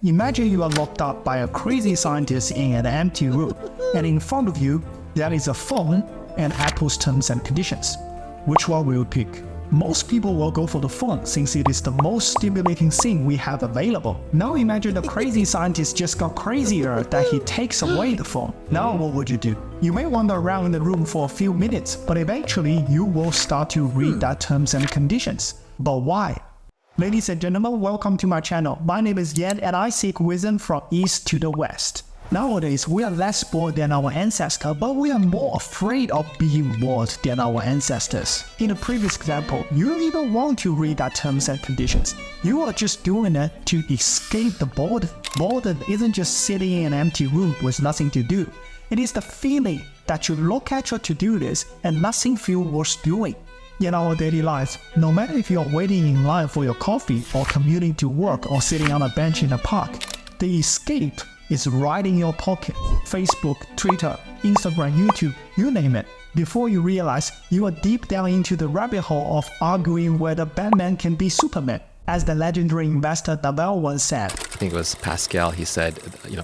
Imagine you are locked up by a crazy scientist in an empty room, and in front of you, there is a phone and Apple's terms and conditions. Which one will you pick? Most people will go for the phone since it is the most stimulating thing we have available. Now imagine the crazy scientist just got crazier that he takes away the phone. Now what would you do? You may wander around the room for a few minutes, but eventually you will start to read that terms and conditions. But why? Ladies and gentlemen, welcome to my channel. My name is Yan and I seek wisdom from east to the west. Nowadays, we are less bored than our ancestors, but we are more afraid of being bored than our ancestors. In the previous example, you don't even want to read that terms and conditions. You are just doing it to escape the boredom. Boredom isn't just sitting in an empty room with nothing to do. It is the feeling that you look at your to-do list and nothing feels worth doing. In our daily lives, no matter if you are waiting in line for your coffee or commuting to work or sitting on a bench in a park, the escape is right in your pocket. Facebook, Twitter, Instagram, YouTube, you name it. Before you realize, you are deep down into the rabbit hole of arguing whether Batman can be Superman. As the legendary investor Naval once said, I think it was Pascal, he said,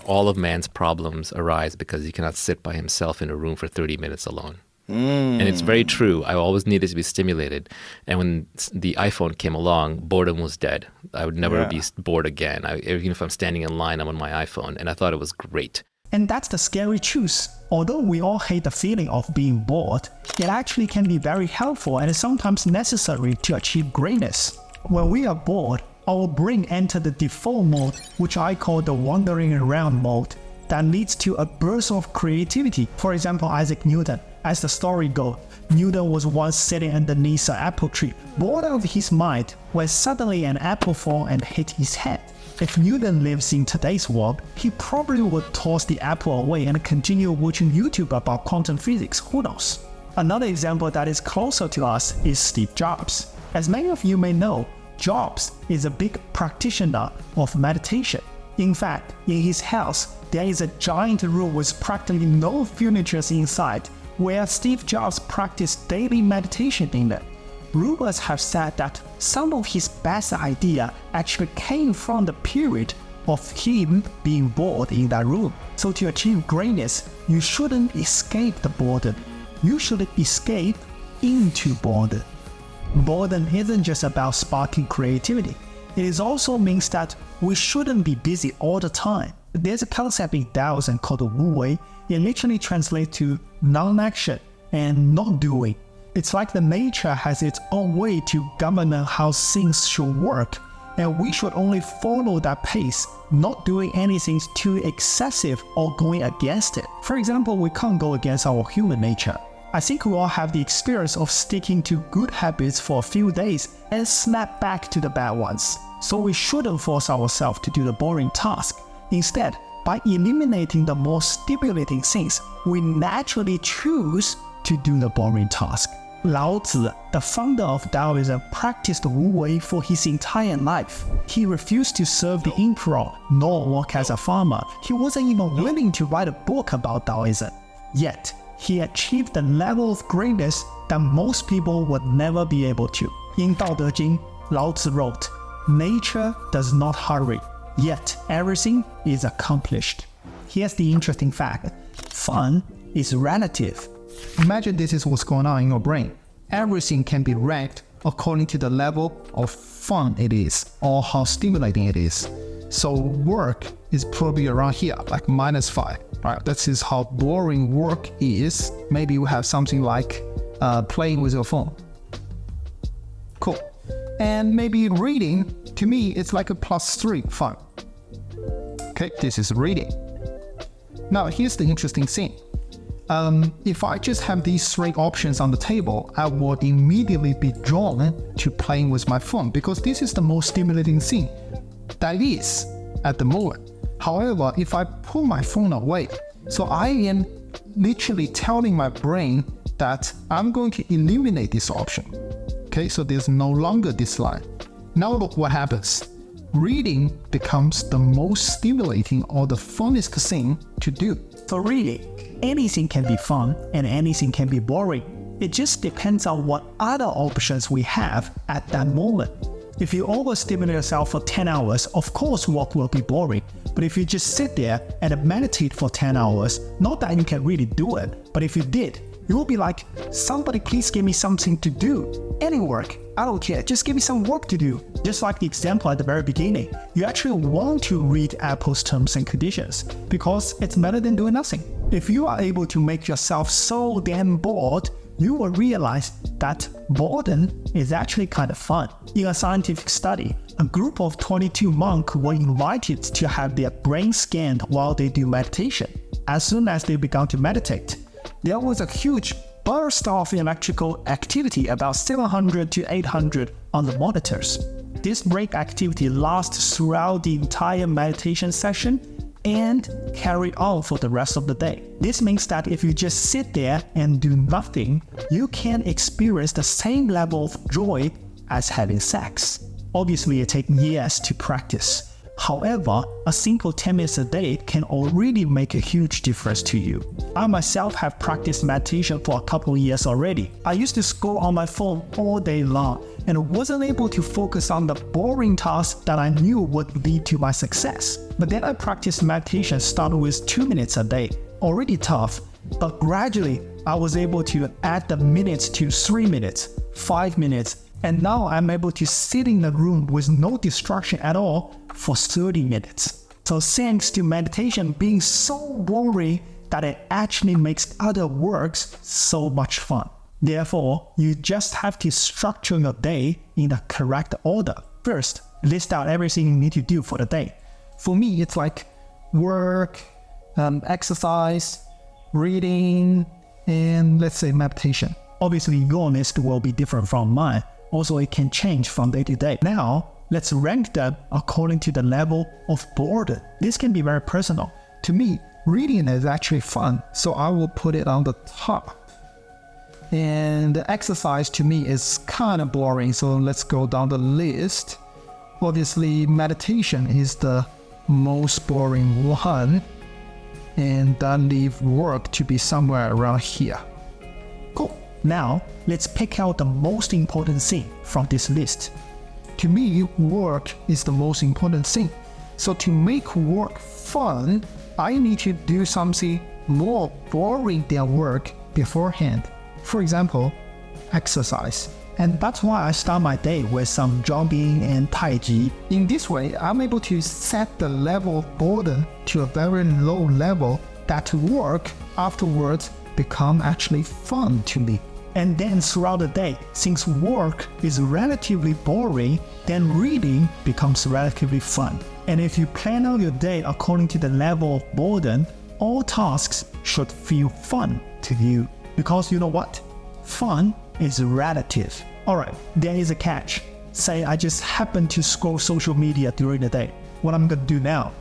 all of man's problems arise because he cannot sit by himself in a room for 30 minutes alone. And it's very true. I always needed to be stimulated. And when the iPhone came along, boredom was dead. I would never be bored again. Even if I'm standing in line, I'm on my iPhone. And I thought it was great. And that's the scary truth. Although we all hate the feeling of being bored, it actually can be very helpful and is sometimes necessary to achieve greatness. When we are bored, our brain enters the default mode, which I call the wandering around mode, that leads to a burst of creativity. For example, Isaac Newton. As the story goes, Newton was once sitting underneath an apple tree, bored out of his mind, when suddenly an apple fell and hit his head. If Newton lives in today's world, he probably would toss the apple away and continue watching YouTube about quantum physics, who knows? Another example that is closer to us is Steve Jobs. As many of you may know, Jobs is a big practitioner of meditation. In fact, in his house, there is a giant room with practically no furniture inside, where Steve Jobs practiced daily meditation in it. Rumors have said that some of his best ideas actually came from the period of him being bored in that room. So to achieve greatness, you shouldn't escape the boredom. You should escape into boredom. Boredom isn't just about sparking creativity. It also means that we shouldn't be busy all the time. There's a concept in Taoism called the Wu Wei. It literally translates to non-action and not doing. It's like the nature has its own way to govern how things should work, and we should only follow that pace, not doing anything too excessive or going against it. For example, we can't go against our human nature. I think we all have the experience of sticking to good habits for a few days and snap back to the bad ones. So we shouldn't force ourselves to do the boring task. Instead, by eliminating the more stimulating things, we naturally choose to do the boring task. Lao Tzu, the founder of Taoism, practiced Wu Wei for his entire life. He refused to serve the emperor nor work as a farmer. He wasn't even willing to write a book about Taoism. Yet, he achieved the level of greatness that most people would never be able to. In Dao De Jing, Lao Tzu wrote, "Nature does not hurry, yet everything is accomplished." Here's the interesting fact. Fun is relative. Imagine this is what's going on in your brain. Everything can be ranked according to the level of fun it is or how stimulating it is. So work is probably around here, like -5. Right? This is how boring work is. Maybe you have something like playing with your phone. Cool. And maybe reading, to me, it's like a +3 fun. Okay, this is reading. Now, here's the interesting thing. If I just have these 3 options on the table, I would immediately be drawn to playing with my phone because this is the most stimulating thing that is at the moment. However, if I pull my phone away, so I am literally telling my brain that I'm going to eliminate this option. Okay, so there's no longer this line. Now look what happens. Reading becomes the most stimulating or the funnest thing to do. So really, anything can be fun and anything can be boring. It just depends on what other options we have at that moment. If you overstimulate yourself for 10 hours, of course work will be boring. But if you just sit there and meditate for 10 hours, not that you can really do it, but if you did, you will be like, somebody please give me something to do. Any work, I don't care, just give me some work to do. Just like the example at the very beginning, you actually want to read Apple's terms and conditions because it's better than doing nothing. If you are able to make yourself so damn bored, you will realize that boredom is actually kind of fun. In a scientific study, a group of 22 monks were invited to have their brain scanned while they do meditation. As soon as they began to meditate, there was a huge burst of electrical activity, about 700 to 800 on the monitors. This brain activity lasts throughout the entire meditation session and carry on for the rest of the day. This means that if you just sit there and do nothing, you can experience the same level of joy as having sex. Obviously, it takes years to practice. However, a simple 10 minutes a day can already make a huge difference to you. I myself have practiced meditation for a couple of years already. I used to scroll on my phone all day long and wasn't able to focus on the boring tasks that I knew would lead to my success. But then I practiced meditation starting with 2 minutes a day. Already tough, but gradually I was able to add the minutes to 3 minutes, 5 minutes, and now I'm able to sit in the room with no distraction at all for 30 minutes. So thanks to meditation being so boring that it actually makes other works so much fun. Therefore, you just have to structure your day in the correct order. First, list out everything you need to do for the day. For me, it's like work, exercise, reading, and let's say meditation. Obviously, your list will be different from mine. Also, it can change from day to day. Now, let's rank them according to the level of boredom. This can be very personal. To me, reading is actually fun, so I will put it on the top. And the exercise to me is kind of boring, so let's go down the list. Obviously, meditation is the most boring one, and I leave work to be somewhere around here. Cool. Now, let's pick out the most important thing from this list. To me, work is the most important thing. So to make work fun, I need to do something more boring than work beforehand. For example, exercise. And that's why I start my day with some jogging and tai chi. In this way, I'm able to set the level of boredom to a very low level that work afterwards become actually fun to me. And then throughout the day, since work is relatively boring, then reading becomes relatively fun. And if you plan out your day according to the level of boredom, all tasks should feel fun to you. Because you know what? Fun is relative. Alright, there is a catch. Say I just happen to scroll social media during the day. What I'm gonna do now?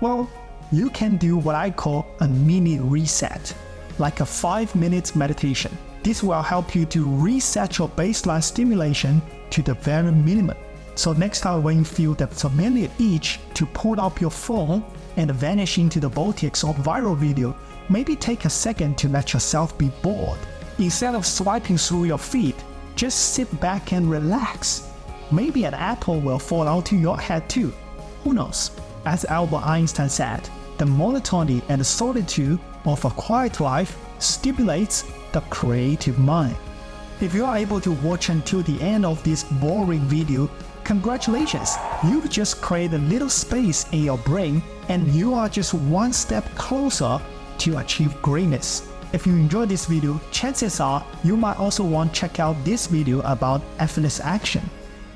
Well, you can do what I call a mini reset, like a 5-minute meditation. This will help you to reset your baseline stimulation to the very minimum. So next time when you feel the familiar itch to pull up your phone and vanish into the vortex of viral video, maybe take a second to let yourself be bored. Instead of swiping through your feed, just sit back and relax. Maybe an apple will fall onto your head too. Who knows? As Albert Einstein said, the monotony and solitude of a quiet life stimulates the creative mind. If you are able to watch until the end of this boring video, congratulations! You've just created a little space in your brain and you are just one step closer to achieve greatness. If you enjoyed this video, chances are you might also want to check out this video about effortless action.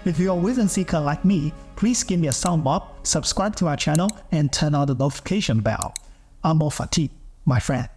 If you're a wisdom seeker like me, please give me a thumb up, subscribe to our channel, and turn on the notification bell. I'm Fatih, my friend.